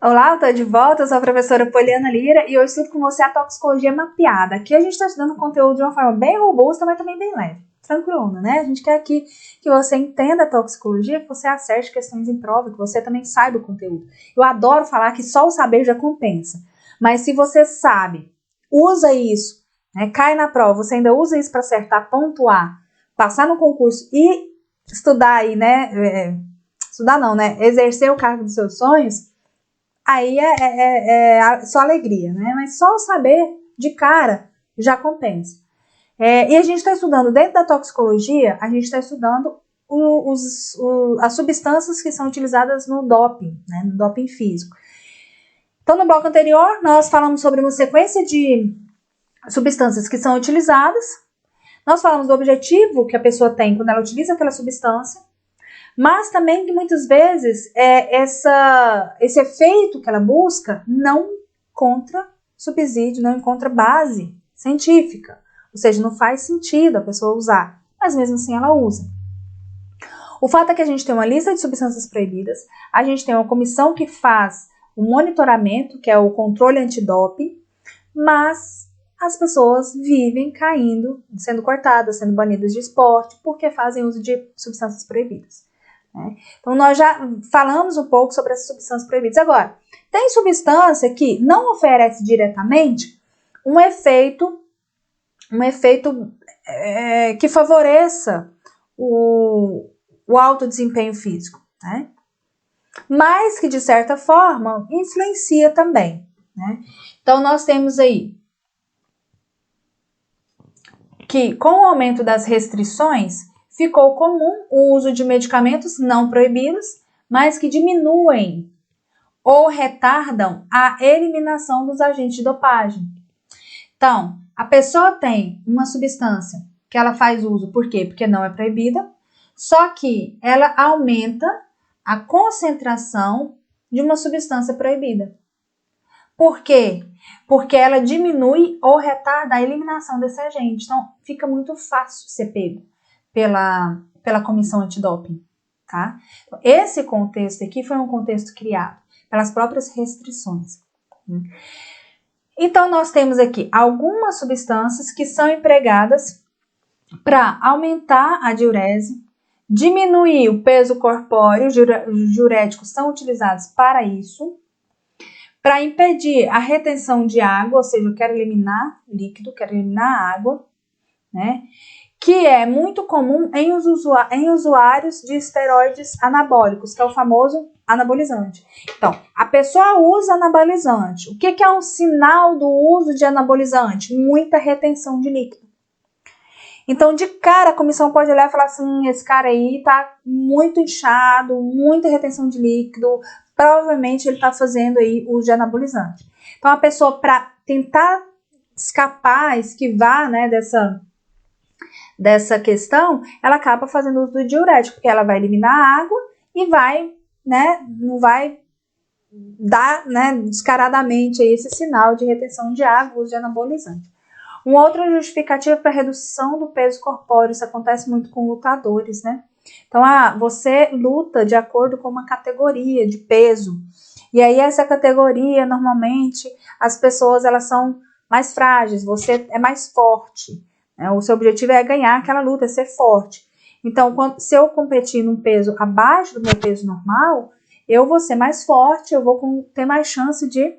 Olá, eu tô de volta, eu sou a professora Poliana Lira e eu estudo com você a toxicologia mapeada. Aqui a gente está estudando conteúdo de uma forma bem robusta, mas também bem leve, tranquilona, né? A gente quer aqui que você entenda a toxicologia, que você acerte questões em prova, que você também saiba o conteúdo. Eu adoro falar que só o saber já compensa, mas se você sabe, usa isso, né, cai na prova, você ainda usa isso para acertar, pontuar, passar no concurso e estudar aí, né? Estudar não, né? Exercer o cargo dos seus sonhos. Aí é só alegria, né? Mas só o saber de cara já compensa. E a gente está estudando, dentro da toxicologia, a gente está estudando as substâncias que são utilizadas no doping, né? No doping físico. Então, no bloco anterior, nós falamos sobre uma sequência de substâncias que são utilizadas. Nós falamos do objetivo que a pessoa tem quando ela utiliza aquela substância. Mas também que muitas vezes esse efeito que ela busca não encontra subsídio, não encontra base científica. Ou seja, não faz sentido a pessoa usar, mas mesmo assim ela usa. O fato é que a gente tem uma lista de substâncias proibidas, a gente tem uma comissão que faz o monitoramento, que é o controle antidoping, mas as pessoas vivem caindo, sendo cortadas, sendo banidas de esporte, porque fazem uso de substâncias proibidas. Então, nós já falamos um pouco sobre as substâncias proibidas. Agora, tem substância que não oferece diretamente um efeito que favoreça o alto desempenho físico, né? Mas que, de certa forma, influencia também, né? Então, nós temos aí que, com o aumento das restrições, ficou comum o uso de medicamentos não proibidos, mas que diminuem ou retardam a eliminação dos agentes de dopagem. Então, a pessoa tem uma substância que ela faz uso, por quê? Porque não é proibida, só que ela aumenta a concentração de uma substância proibida. Por quê? Porque ela diminui ou retarda a eliminação desse agente. Então, fica muito fácil ser pego pela comissão antidoping, tá? Então, esse contexto aqui foi um contexto criado pelas próprias restrições. Então, nós temos aqui algumas substâncias que são empregadas para aumentar a diurese, diminuir o peso corpóreo, os diuréticos são utilizados para isso, para impedir a retenção de água, ou seja, eu quero eliminar líquido, quero eliminar água, né? Que é muito comum em usuários de esteroides anabólicos, que é o famoso anabolizante. Então, a pessoa usa anabolizante. O que é um sinal do uso de anabolizante? Muita retenção de líquido. Então, de cara, a comissão pode olhar e falar assim, esse cara aí tá muito inchado, muita retenção de líquido, provavelmente ele tá fazendo aí uso de anabolizante. Então, a pessoa, para tentar esquivar, né, dessa questão, ela acaba fazendo uso do diurético, porque ela vai eliminar a água e vai, né, não vai dar, né, descaradamente aí esse sinal de retenção de água, uso de anabolizante. Uma outra justificativa para redução do peso corpóreo, isso acontece muito com lutadores, né? Então, você luta de acordo com uma categoria de peso, e aí essa categoria, normalmente, as pessoas, elas são mais frágeis, você é mais forte, né? O seu objetivo é ganhar aquela luta, é ser forte. Então, se eu competir num peso abaixo do meu peso normal, eu vou ser mais forte, eu vou ter mais chance de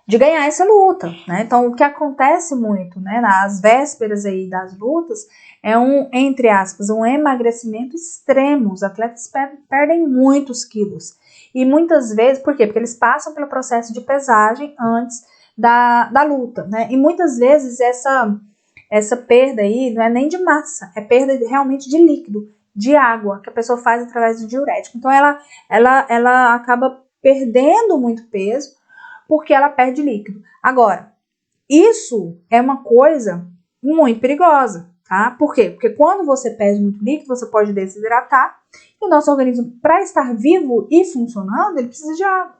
ganhar essa luta, né? Então, o que acontece muito, né, nas vésperas aí das lutas, é entre aspas, um emagrecimento extremo. Os atletas perdem muitos quilos. E muitas vezes, por quê? Porque eles passam pelo processo de pesagem antes da luta, né? E muitas vezes essa perda aí não é nem de massa, é perda realmente de líquido, de água, que a pessoa faz através do diurético. Então, ela acaba perdendo muito peso, porque ela perde líquido. Agora, isso é uma coisa muito perigosa, tá? Por quê? Porque quando você perde muito líquido, você pode desidratar, e o nosso organismo, para estar vivo e funcionando, ele precisa de água.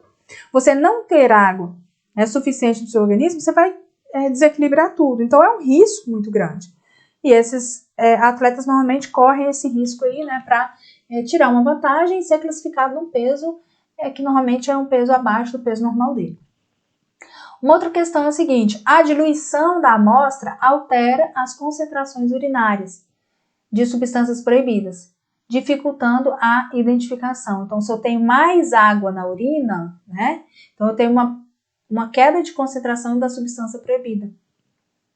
Você não ter água suficiente no seu organismo, você vai desequilibrar tudo. Então, é um risco muito grande. E esses atletas normalmente correm esse risco aí, né, para tirar uma vantagem e ser classificado num peso que normalmente é um peso abaixo do peso normal dele. Uma outra questão é o seguinte: a diluição da amostra altera as concentrações urinárias de substâncias proibidas, dificultando a identificação. Então, se eu tenho mais água na urina, né? Então, eu tenho uma queda de concentração da substância proibida.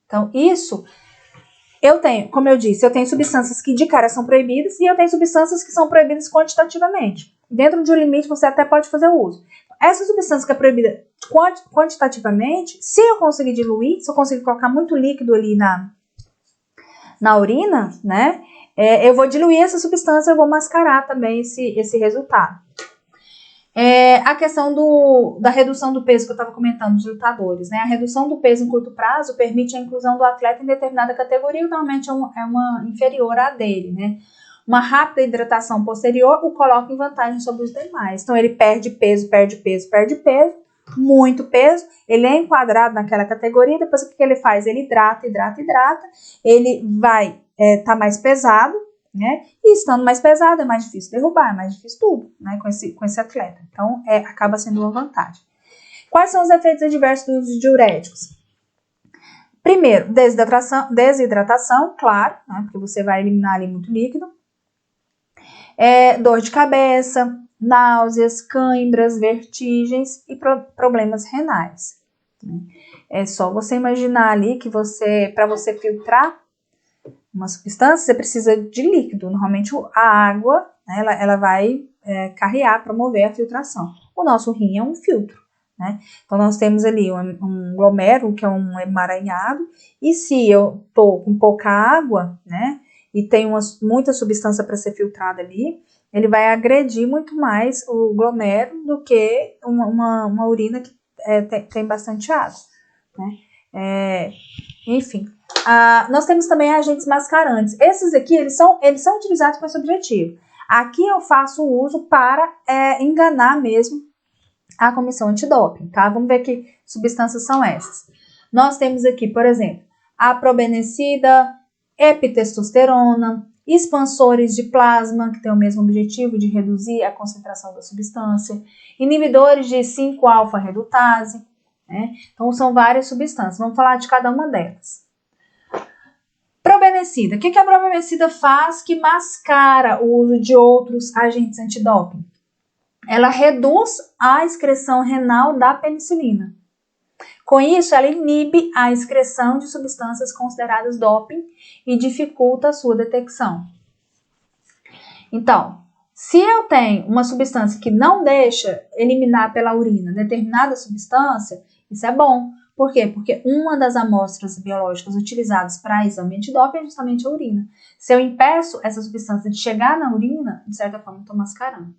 Então, isso eu tenho, como eu disse, eu tenho substâncias que de cara são proibidas e eu tenho substâncias que são proibidas quantitativamente. Dentro de um limite, você até pode fazer uso. Essa substância que é proibida quantitativamente, se eu conseguir diluir, se eu conseguir colocar muito líquido ali na urina, né? Eu vou diluir essa substância, eu vou mascarar também esse resultado. A questão da redução do peso que eu estava comentando dos lutadores, né? A redução do peso em curto prazo permite a inclusão do atleta em determinada categoria, normalmente é uma inferior à dele, né? Uma rápida hidratação posterior o coloca em vantagem sobre os demais. Então, ele perde peso, muito peso, ele é enquadrado naquela categoria, depois o que ele faz? Ele hidrata, ele vai tá mais pesado, né? E estando mais pesado, é mais difícil derrubar, é mais difícil tudo, né? Com esse atleta. Então, acaba sendo uma vantagem. Quais são os efeitos adversos dos diuréticos? Primeiro, desidratação, claro, né? Porque você vai eliminar ali muito líquido. Dor de cabeça, náuseas, cãibras, vertigens e problemas renais. É só você imaginar ali que para você filtrar uma substância, você precisa de líquido. Normalmente a água, né, ela vai carrear, promover a filtração. O nosso rim é um filtro, né? Então nós temos ali um glomérulo, que é um emaranhado, e se eu tô com pouca água, né, e tem muita substância para ser filtrada ali, ele vai agredir muito mais o glomérulo do que uma urina que tem bastante água, né? Enfim. Nós temos também agentes mascarantes. Esses aqui, eles são utilizados com esse objetivo. Aqui eu faço uso para enganar mesmo a comissão antidoping, tá? Vamos ver que substâncias são essas. Nós temos aqui, por exemplo, a probenecida, epitestosterona, expansores de plasma, que tem o mesmo objetivo de reduzir a concentração da substância, inibidores de 5-alfa-redutase, né? Então, são várias substâncias. Vamos falar de cada uma delas. Probenecida. O que a probenecida faz que mascara o uso de outros agentes antidoping? Ela reduz a excreção renal da penicilina. Com isso, ela inibe a excreção de substâncias consideradas doping e dificulta a sua detecção. Então, se eu tenho uma substância que não deixa eliminar pela urina determinada substância, isso é bom. Por quê? Porque uma das amostras biológicas utilizadas para exame antidoping é justamente a urina. Se eu impeço essa substância de chegar na urina, de certa forma, eu estou mascarando.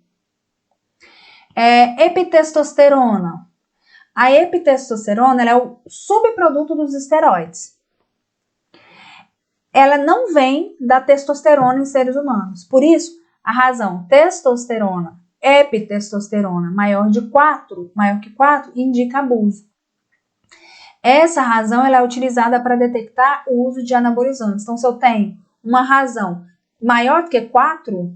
Epitestosterona. A epitestosterona ela é o subproduto dos esteroides. Ela não vem da testosterona em seres humanos. Por isso, a razão testosterona, epitestosterona maior que 4 indica abuso. Essa razão ela é utilizada para detectar o uso de anabolizantes. Então, se eu tenho uma razão maior do que 4,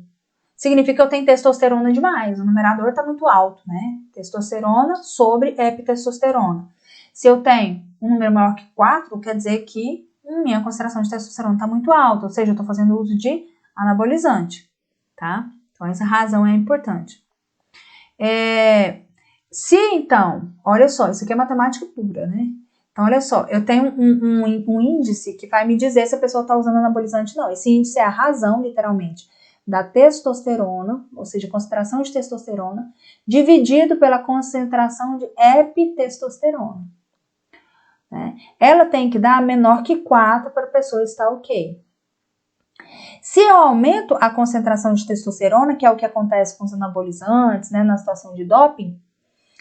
significa que eu tenho testosterona demais. O numerador está muito alto, né? Testosterona sobre epitestosterona. Se eu tenho um número maior que 4, quer dizer que minha concentração de testosterona está muito alta, ou seja, eu estou fazendo uso de anabolizante, tá? Então, essa razão é importante. Se então, olha só, isso aqui é matemática pura, né? Então, olha só, eu tenho um índice que vai me dizer se a pessoa está usando anabolizante ou não. Esse índice é a razão, literalmente, da testosterona, ou seja, concentração de testosterona, dividido pela concentração de epitestosterona. Né? Ela tem que dar menor que 4 para a pessoa estar ok. Se eu aumento a concentração de testosterona, que é o que acontece com os anabolizantes, né, na situação de doping,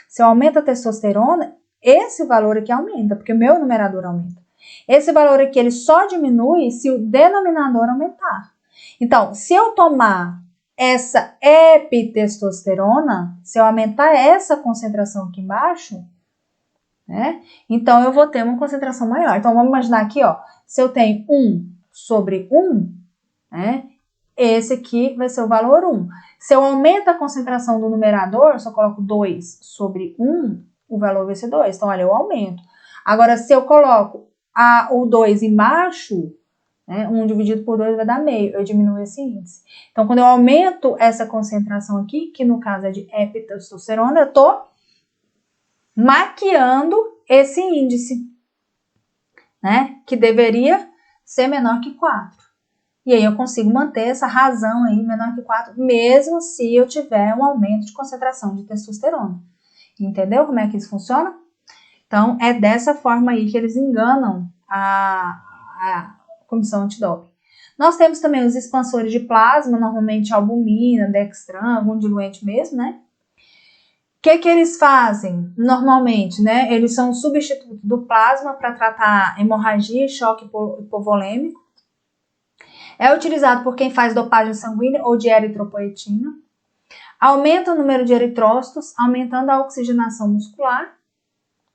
se eu aumento a testosterona, esse valor aqui aumenta, porque o meu numerador aumenta. Esse valor aqui ele só diminui se o denominador aumentar. Então, se eu tomar essa epitestosterona, se eu aumentar essa concentração aqui embaixo, né, então eu vou ter uma concentração maior. Então, vamos imaginar aqui, ó, se eu tenho 1 sobre 1, né, esse aqui vai ser o valor 1. Se eu aumento a concentração do numerador, se eu coloco 2 sobre 1, o valor vai ser 2. Então, olha, eu aumento. Agora, se eu coloco o 2 embaixo, né, 1 dividido por 2 vai dar meio. Eu diminuo esse índice. Então, quando eu aumento essa concentração aqui, que no caso é de epitestosterona, eu estou maquiando esse índice, né, que deveria ser menor que 4. E aí eu consigo manter essa razão aí menor que 4, mesmo se eu tiver um aumento de concentração de testosterona. Entendeu como é que isso funciona? Então, é dessa forma aí que eles enganam a comissão antidoping. Nós temos também os expansores de plasma, normalmente albumina, dextran, algum diluente mesmo, né? O que eles fazem normalmente, né? Eles são um substituto do plasma para tratar hemorragia e choque hipovolêmico. É utilizado por quem faz dopagem sanguínea ou de eritropoetina. Aumenta o número de eritrócitos, aumentando a oxigenação muscular,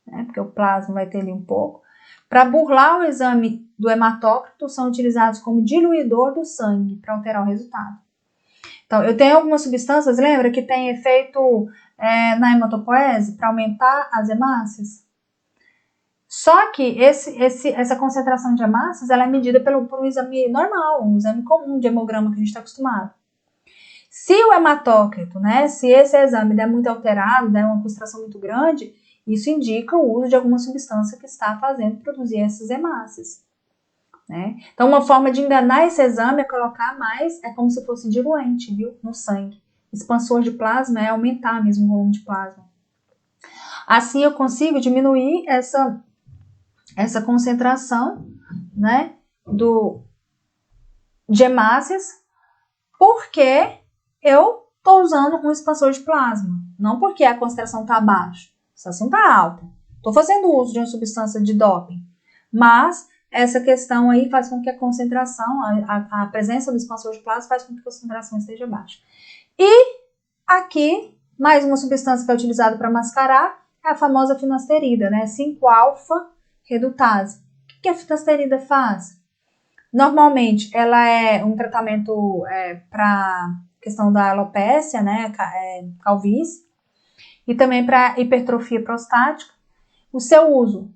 né, porque o plasma vai ter ali um pouco. Para burlar o exame do hematócrito, são utilizados como diluidor do sangue, para alterar o resultado. Então, eu tenho algumas substâncias, lembra, que tem efeito na hematopoese, para aumentar as hemácias? Só que essa concentração de hemácias ela é medida por um exame normal, um exame comum de hemograma que a gente está acostumado. Se o hematócrito, né, se esse exame der muito alterado, der uma concentração muito grande, isso indica o uso de alguma substância que está fazendo produzir essas hemácias, né? Então, uma forma de enganar esse exame é colocar mais, é como se fosse diluente, viu, no sangue. Expansor de plasma é aumentar mesmo o volume de plasma. Assim, eu consigo diminuir essa concentração, né, de hemácias, porque eu estou usando um expansor de plasma, não porque a concentração está baixa, a concentração está alta. Estou fazendo uso de uma substância de doping, mas essa questão aí faz com que a concentração, a presença do expansor de plasma faz com que a concentração esteja baixa. E aqui, mais uma substância que é utilizada para mascarar é a famosa finasterida, né, 5-alfa-redutase. O que a finasterida faz? Normalmente, ela é um tratamento para questão da alopécia, né, calvície, e também para hipertrofia prostática. O seu uso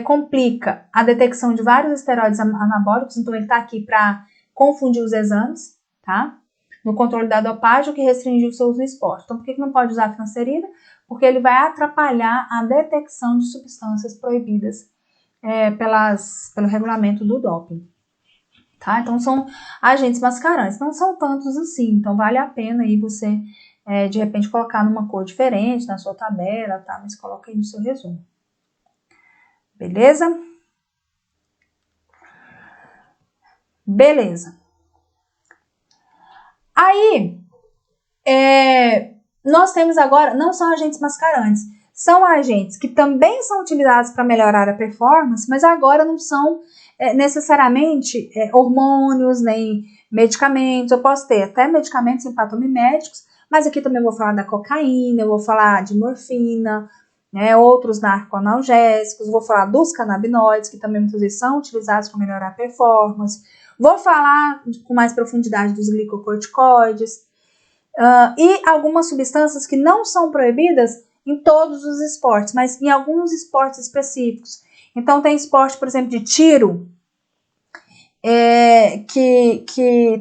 complica a detecção de vários esteroides anabólicos, então ele está aqui para confundir os exames, tá? No controle da dopagem, o que restringiu o seu uso no esporte. Então, por que não pode usar a finasterida? Porque ele vai atrapalhar a detecção de substâncias proibidas pelo regulamento do doping. Tá? Então, são agentes mascarantes. Não são tantos assim, então vale a pena aí você, de repente, colocar numa cor diferente na sua tabela, tá? Mas coloca aí no seu resumo. Beleza? Beleza. Aí, nós temos agora, não são agentes mascarantes, são agentes que também são utilizados para melhorar a performance, mas agora não são necessariamente hormônios, nem medicamentos. Eu posso ter até medicamentos simpatomiméticos, mas aqui também eu vou falar da cocaína, eu vou falar de morfina, né, outros narcoanalgésicos, vou falar dos canabinoides, que também muitas vezes são utilizados para melhorar a performance. Vou falar com mais profundidade dos glicocorticoides e algumas substâncias que não são proibidas em todos os esportes, mas em alguns esportes específicos. Então, tem esporte, por exemplo, de tiro, que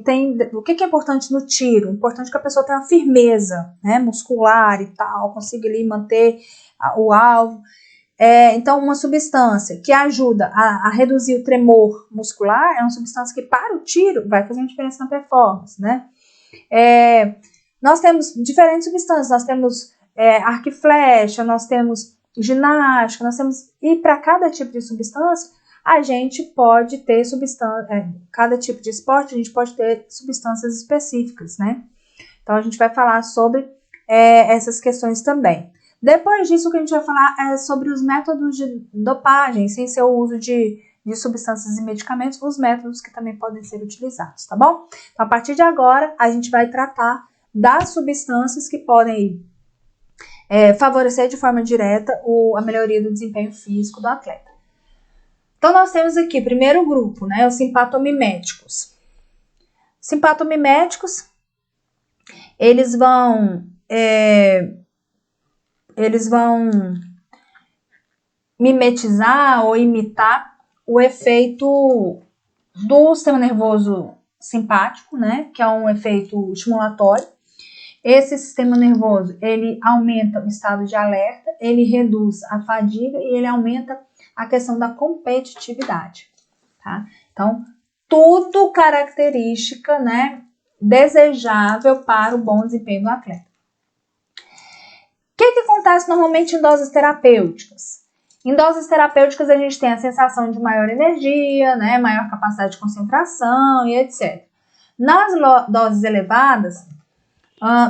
tem... O que é importante no tiro? É importante que a pessoa tenha uma firmeza, né, muscular e tal, consiga ali manter o alvo. Então, uma substância que ajuda a reduzir o tremor muscular é uma substância que, para o tiro, vai fazer uma diferença na performance, né? Nós temos diferentes substâncias, nós temos arco e flecha, nós temos ginástica, nós temos... E para cada tipo de substância, a gente pode ter cada tipo de esporte, a gente pode ter substâncias específicas, né? Então, a gente vai falar sobre essas questões também. Depois disso, o que a gente vai falar é sobre os métodos de dopagem, sem ser o uso de substâncias e medicamentos, os métodos que também podem ser utilizados, tá bom? Então, a partir de agora, a gente vai tratar das substâncias que podem favorecer de forma direta a melhoria do desempenho físico do atleta. Então, nós temos aqui, primeiro grupo, né, os simpatomiméticos. Simpatomiméticos, eles vão mimetizar ou imitar o efeito do sistema nervoso simpático, né, que é um efeito estimulatório. Esse sistema nervoso, ele aumenta o estado de alerta, ele reduz a fadiga e ele aumenta a questão da competitividade, tá? Então, tudo característica, né, desejável para o bom desempenho do atleta. O que acontece normalmente em doses terapêuticas? Em doses terapêuticas, a gente tem a sensação de maior energia, né, maior capacidade de concentração e etc. Nas doses elevadas,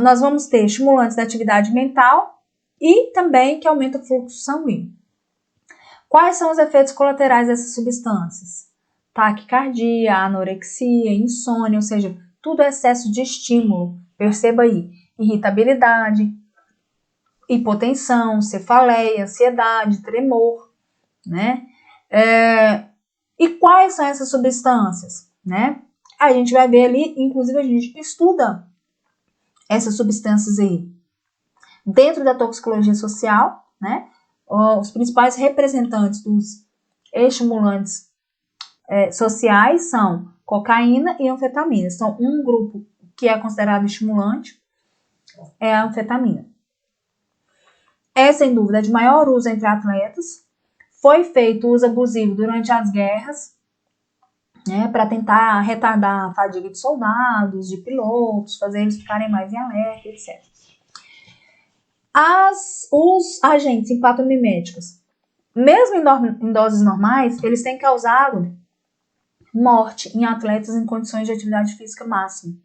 nós vamos ter estimulantes da atividade mental e também que aumenta o fluxo sanguíneo. Quais são os efeitos colaterais dessas substâncias? Taquicardia, anorexia, insônia, ou seja, tudo excesso de estímulo. Perceba aí, irritabilidade, hipotensão, cefaleia, ansiedade, tremor, né? E quais são essas substâncias, né? A gente vai ver ali, inclusive a gente estuda essas substâncias aí dentro da toxicologia social, né? Os principais representantes dos estimulantes sociais são cocaína e anfetamina. Então, um grupo que é considerado estimulante é a anfetamina. É, sem dúvida, de maior uso entre atletas. Foi feito uso abusivo durante as guerras, né, para tentar retardar a fadiga de soldados, de pilotos, fazer eles ficarem mais em alerta, etc. Os agentes simpatomiméticos, mesmo em doses normais, eles têm causado morte em atletas em condições de atividade física máxima.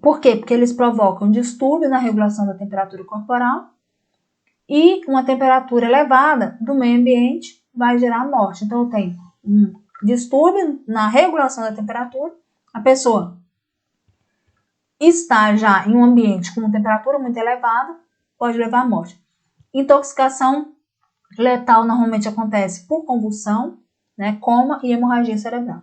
Por quê? Porque eles provocam distúrbio na regulação da temperatura corporal e uma temperatura elevada do meio ambiente vai gerar morte. Então, eu tenho um distúrbio na regulação da temperatura, a pessoa está já em um ambiente com uma temperatura muito elevada, pode levar à morte. Intoxicação letal normalmente acontece por convulsão, né, coma e hemorragia cerebral.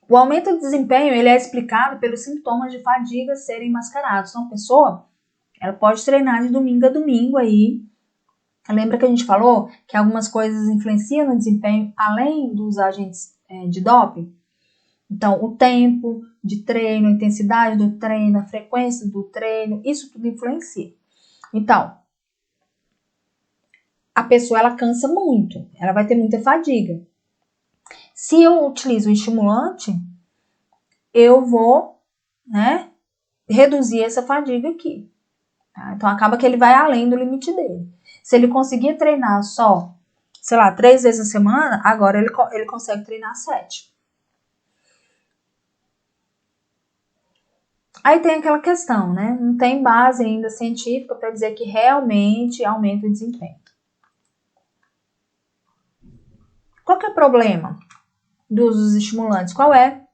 O aumento de desempenho ele é explicado pelos sintomas de fadiga serem mascarados. Então, a pessoa ela pode treinar de domingo a domingo aí. Lembra que a gente falou que algumas coisas influenciam no desempenho além dos agentes de doping? Então, o tempo de treino, a intensidade do treino, a frequência do treino, isso tudo influencia. Então, a pessoa ela cansa muito, ela vai ter muita fadiga. Se eu utilizo o estimulante, eu vou, né, reduzir essa fadiga aqui. Tá? Então, acaba que ele vai além do limite dele. Se ele conseguir treinar só, sei lá, 3 vezes na semana, agora ele consegue treinar 7. Aí tem aquela questão, né? Não tem base ainda científica para dizer que realmente aumenta o desempenho. Qual que é o problema dos estimulantes? Qual é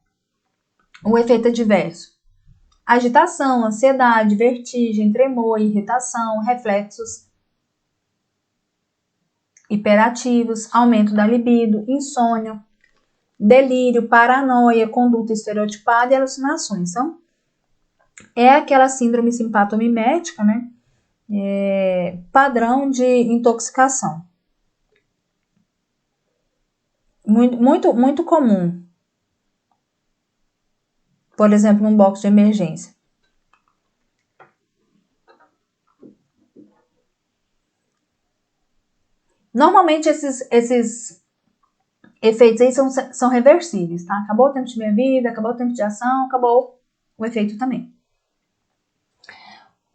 o efeito adverso? Agitação, ansiedade, vertigem, tremor, irritação, reflexos hiperativos, aumento da libido, insônia, delírio, paranoia, conduta estereotipada e alucinações. Então, é aquela síndrome simpatomimética, né? Padrão de intoxicação. Muito comum. Por exemplo, num box de emergência. Normalmente esses efeitos aí são reversíveis, tá? Acabou o tempo de minha vida, acabou o tempo de ação, acabou o efeito também.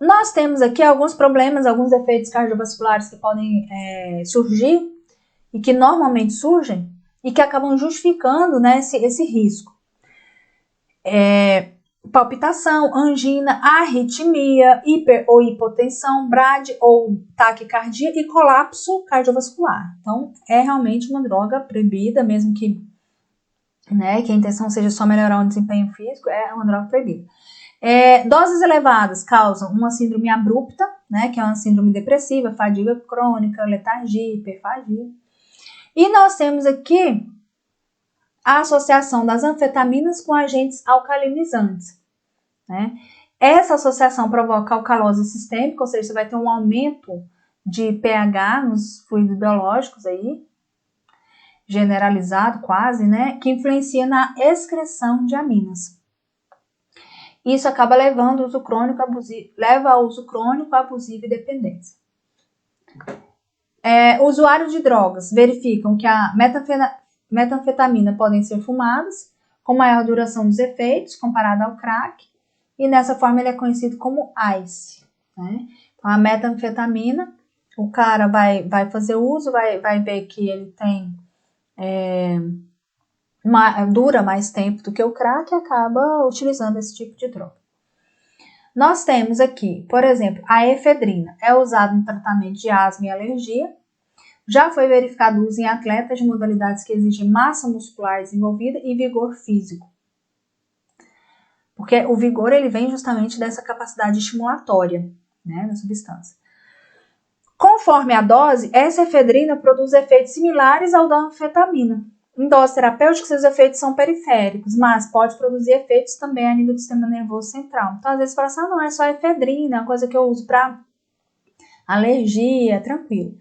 Nós temos aqui alguns problemas, alguns efeitos cardiovasculares que podem surgir e que normalmente surgem e que acabam justificando, né, esse risco. Palpitação, angina, arritmia, hiper ou hipotensão, brad ou taquicardia e colapso cardiovascular. Então, é realmente uma droga proibida, mesmo que, né, que a intenção seja só melhorar o desempenho físico, é uma droga proibida. Doses elevadas causam uma síndrome abrupta, né, que é uma síndrome depressiva, fadiga crônica, letargia, hiperfagia. E nós temos aqui a associação das anfetaminas com agentes alcalinizantes, né? Essa associação provoca alcalose sistêmica, ou seja, você vai ter um aumento de pH nos fluidos biológicos aí, generalizado quase, né, que influencia na excreção de aminas. Isso acaba levando ao uso crônico abusivo e dependência. Usuários de drogas verificam que a metanfetamina podem ser fumadas, com maior duração dos efeitos, comparado ao crack, e dessa forma ele é conhecido como ICE. Né? Então, a metanfetamina, o cara vai fazer uso, vai ver que ele tem dura mais tempo do que o crack e acaba utilizando esse tipo de droga. Nós temos aqui, por exemplo, a efedrina. É usada no tratamento de asma e alergia. Já foi verificado o uso em atletas de modalidades que exigem massa muscular desenvolvida e vigor físico. Porque o vigor ele vem justamente dessa capacidade estimulatória, né, da substância. Conforme a dose, essa efedrina produz efeitos similares ao da anfetamina. Em dose terapêutica, seus efeitos são periféricos, mas pode produzir efeitos também a nível do sistema nervoso central. Então, às vezes, você fala assim, não, é só efedrina, é uma coisa que eu uso para alergia, tranquilo.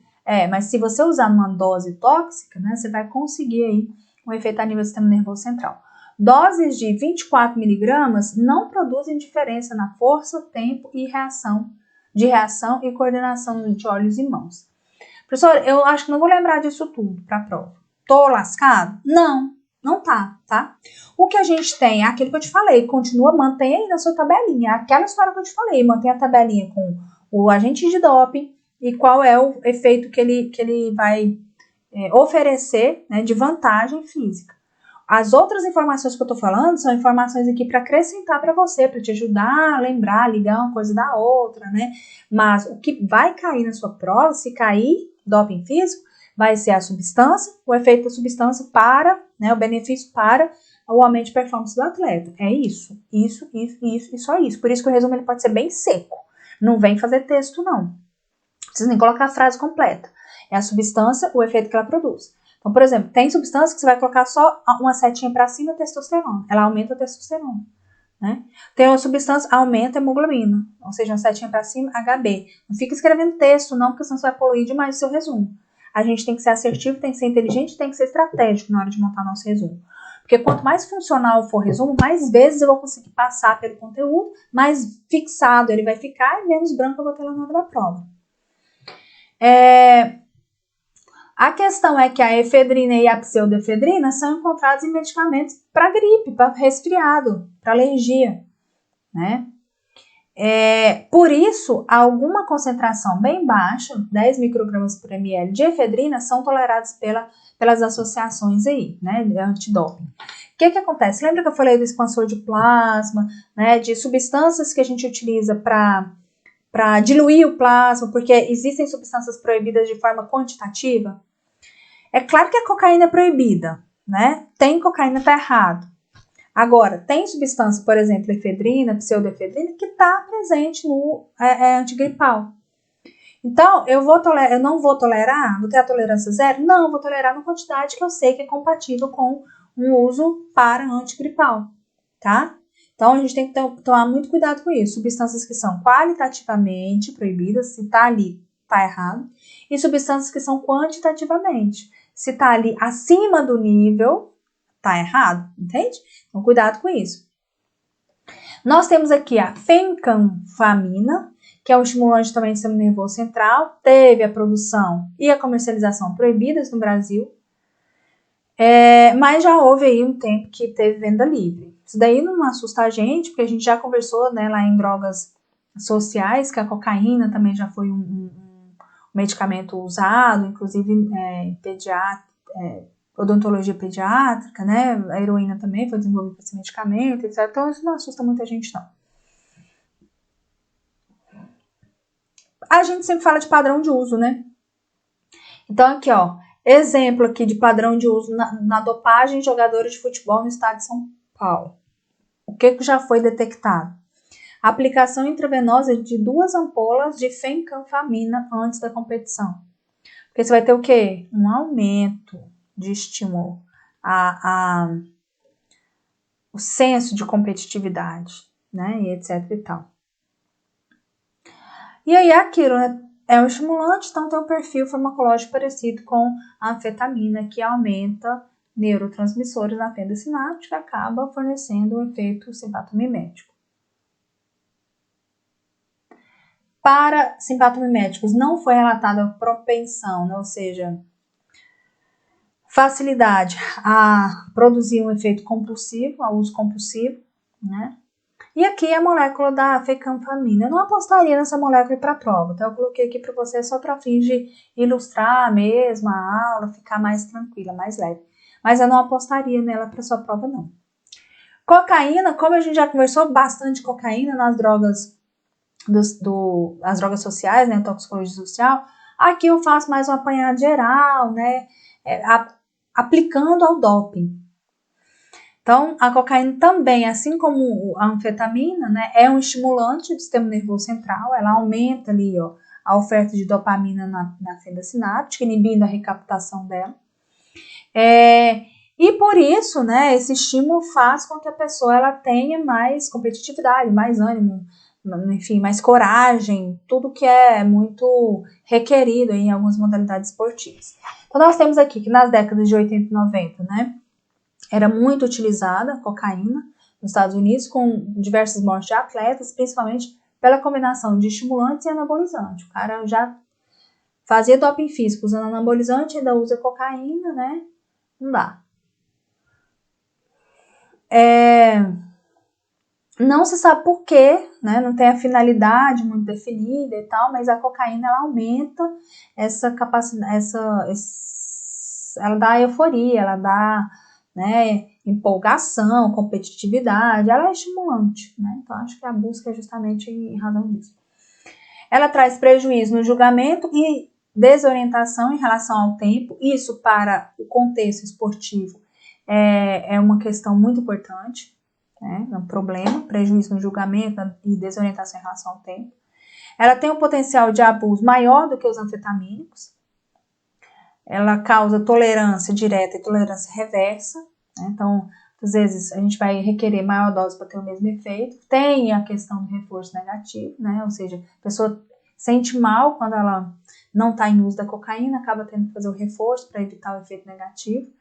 Mas se você usar numa dose tóxica, né, você vai conseguir aí um efeito a nível do sistema nervoso central. Doses de 24 miligramas não produzem diferença na força, tempo e reação e coordenação de olhos e mãos. Professor, eu acho que não vou lembrar disso tudo para a prova. Tô lascado? Não tá? O que a gente tem é aquilo que eu te falei, mantém aí na sua tabelinha, aquela história que eu te falei, mantém a tabelinha com o agente de doping e qual é o efeito que ele vai oferecer, né, de vantagem física. As outras informações que eu tô falando são informações aqui para acrescentar para você, para te ajudar a lembrar, ligar uma coisa da outra, né? Mas o que vai cair na sua prova, se cair doping físico, vai ser a substância, o efeito da substância para, né, o benefício para o aumento de performance do atleta. É isso e só isso. Por isso que o resumo ele pode ser bem seco. Não vem fazer texto, não. Não precisa nem colocar a frase completa. É a substância, o efeito que ela produz. Então, por exemplo, tem substância que você vai colocar só uma setinha para cima, testosterona. Ela aumenta a testosterona. Né? Tem uma substância, aumenta a hemoglobina. Ou seja, uma setinha para cima, HB. Não fica escrevendo texto, não, porque senão você vai poluir demais o seu resumo. A gente tem que ser assertivo, tem que ser inteligente, tem que ser estratégico na hora de montar nosso resumo. Porque quanto mais funcional for o resumo, mais vezes eu vou conseguir passar pelo conteúdo, mais fixado ele vai ficar e menos branco eu vou ter lá na hora da prova. A questão é que a efedrina e a pseudoefedrina são encontrados em medicamentos para gripe, para resfriado, para alergia, né? Por isso, alguma concentração bem baixa, 10 microgramas por ml de efedrina, são toleradas pelas associações aí, né, de antidoping. O que acontece? Lembra que eu falei do expansor de plasma, né, de substâncias que a gente utiliza para diluir o plasma, porque existem substâncias proibidas de forma quantitativa? É claro que a cocaína é proibida, né? Tem cocaína, tá errado. Agora, tem substância, por exemplo, efedrina, pseudoefedrina, que está presente no antigripal. Então, eu não vou tolerar, vou ter a tolerância zero? Não, vou tolerar na quantidade que eu sei que é compatível com um uso para antigripal, tá? Então, a gente tem que tomar muito cuidado com isso. Substâncias que são qualitativamente proibidas, se tá ali, tá errado. E substâncias que são quantitativamente. Se tá ali acima do nível, tá errado, entende? Então, cuidado com isso. Nós temos aqui a fencanfamina, que é um estimulante também do sistema nervoso central. Teve a produção e a comercialização proibidas no Brasil. Mas já houve aí um tempo que teve venda livre. Isso daí não assusta a gente, porque a gente já conversou, né, lá em drogas sociais, que a cocaína também já foi um medicamento usado, inclusive odontologia pediátrica, né? A heroína também foi desenvolvida para esse medicamento, etc. Então isso não assusta muita gente, não. A gente sempre fala de padrão de uso, né? Então aqui, ó, exemplo aqui de padrão de uso na dopagem de jogadores de futebol no estado de São Paulo. O que já foi detectado? Aplicação intravenosa de 2 ampolas de fencanfamina antes da competição. Porque você vai ter o quê? Um aumento de estímulo o senso de competitividade, né? E etc e tal. E aí aquilo, né? É um estimulante, então tem um perfil farmacológico parecido com a anfetamina, que aumenta neurotransmissores na fenda sináptica, acaba fornecendo um efeito simpatomimético. Para simpatomiméticos não foi relatada propensão, né? Ou seja, facilidade a produzir um efeito compulsivo, a uso compulsivo, né? E aqui a molécula da fencanfamina. Eu não apostaria nessa molécula para a prova, então eu coloquei aqui para você só para fins de ilustrar mesmo a aula, ficar mais tranquila, mais leve. Mas eu não apostaria nela para sua prova, não. Cocaína, como a gente já conversou bastante de cocaína nas drogas, as drogas sociais, né, toxicologia social, aqui eu faço mais um apanhado geral, né, aplicando ao doping. Então, a cocaína também, assim como a anfetamina, né, é um estimulante do sistema nervoso central, ela aumenta ali, ó, a oferta de dopamina na fenda sináptica, inibindo a recaptação dela. E por isso, né, esse estímulo faz com que a pessoa ela tenha mais competitividade, mais ânimo, enfim, mais coragem, tudo que é muito requerido em algumas modalidades esportivas. Então, nós temos aqui que nas décadas de 80 e 90, né, era muito utilizada a cocaína nos Estados Unidos, com diversas mortes de atletas, principalmente pela combinação de estimulantes e anabolizante. O cara já fazia doping físico usando anabolizante, ainda usa cocaína, né? Não dá. Não se sabe por quê, né? Não tem a finalidade muito definida e tal, mas a cocaína ela aumenta essa capacidade, ela dá euforia, ela dá, né, empolgação, competitividade, ela é estimulante, né? Então acho que a busca é justamente em razão disso. Ela traz prejuízo no julgamento e desorientação em relação ao tempo. Isso para o contexto esportivo é uma questão muito importante, né? É um problema, prejuízo no julgamento e desorientação em relação ao tempo. Ela tem um potencial de abuso maior do que os anfetamínicos. Ela causa tolerância direta e tolerância reversa, né? Então, às vezes, a gente vai requerer maior dose para ter o mesmo efeito. Tem a questão do reforço negativo, né? Ou seja, a pessoa sente mal quando ela não está em uso da cocaína, acaba tendo que fazer o reforço para evitar o efeito negativo,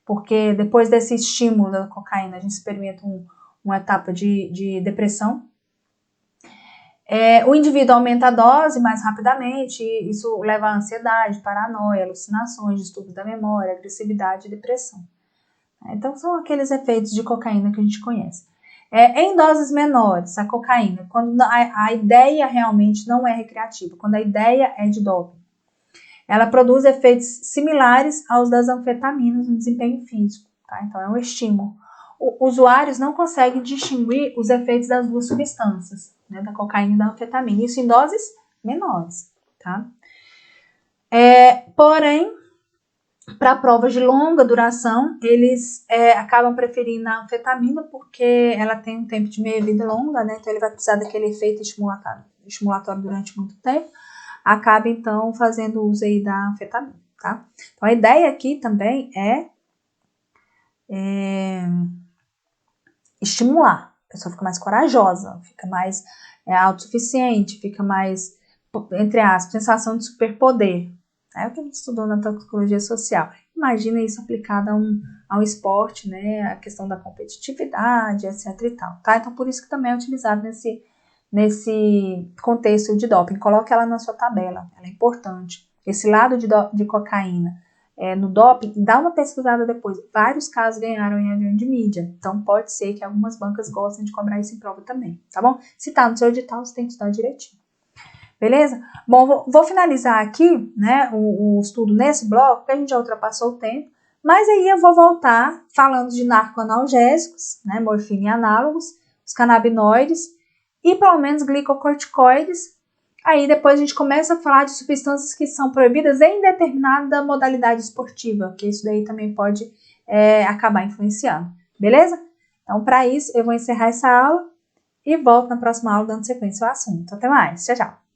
porque depois desse estímulo da cocaína, a gente experimenta uma etapa de depressão. O indivíduo aumenta a dose mais rapidamente, e isso leva a ansiedade, paranoia, alucinações, distúrbios da memória, agressividade e depressão. Então, são aqueles efeitos de cocaína que a gente conhece. Em doses menores, a cocaína, quando a ideia realmente não é recreativa, quando a ideia é de doping, ela produz efeitos similares aos das anfetaminas no desempenho físico, tá? Então, é um estímulo. Usuários não conseguem distinguir os efeitos das duas substâncias, né, da cocaína e da anfetamina, isso em doses menores, tá? Porém, para provas de longa duração, eles acabam preferindo a anfetamina porque ela tem um tempo de meia-vida longa, né? Então ele vai precisar daquele efeito estimulatório durante muito tempo. Acaba, então, fazendo uso aí da anfetamina, tá? Então a ideia aqui também é estimular. A pessoa fica mais corajosa, fica mais autossuficiente, fica mais, entre aspas, sensação de superpoder. É o que a gente estudou na toxicologia social. Imagina isso aplicado a um esporte, né? A questão da competitividade, etc e tal, tá? Então, por isso que também é utilizado nesse contexto de doping. Coloque ela na sua tabela, ela é importante. Esse lado de cocaína no doping, dá uma pesquisada depois. Vários casos ganharam em a grande mídia. Então, pode ser que algumas bancas gostem de cobrar isso em prova também, tá bom? Se tá no seu edital, você tem que estudar direitinho. Beleza? Bom, vou finalizar aqui, né, o estudo nesse bloco, porque a gente já ultrapassou o tempo, mas aí eu vou voltar falando de narcoanalgésicos, né, morfina e análogos, os canabinoides e pelo menos glicocorticoides. Aí depois a gente começa a falar de substâncias que são proibidas em determinada modalidade esportiva, que isso daí também pode acabar influenciando, beleza? Então, para isso, eu vou encerrar essa aula e volto na próxima aula dando sequência ao assunto. Até mais, tchau, tchau!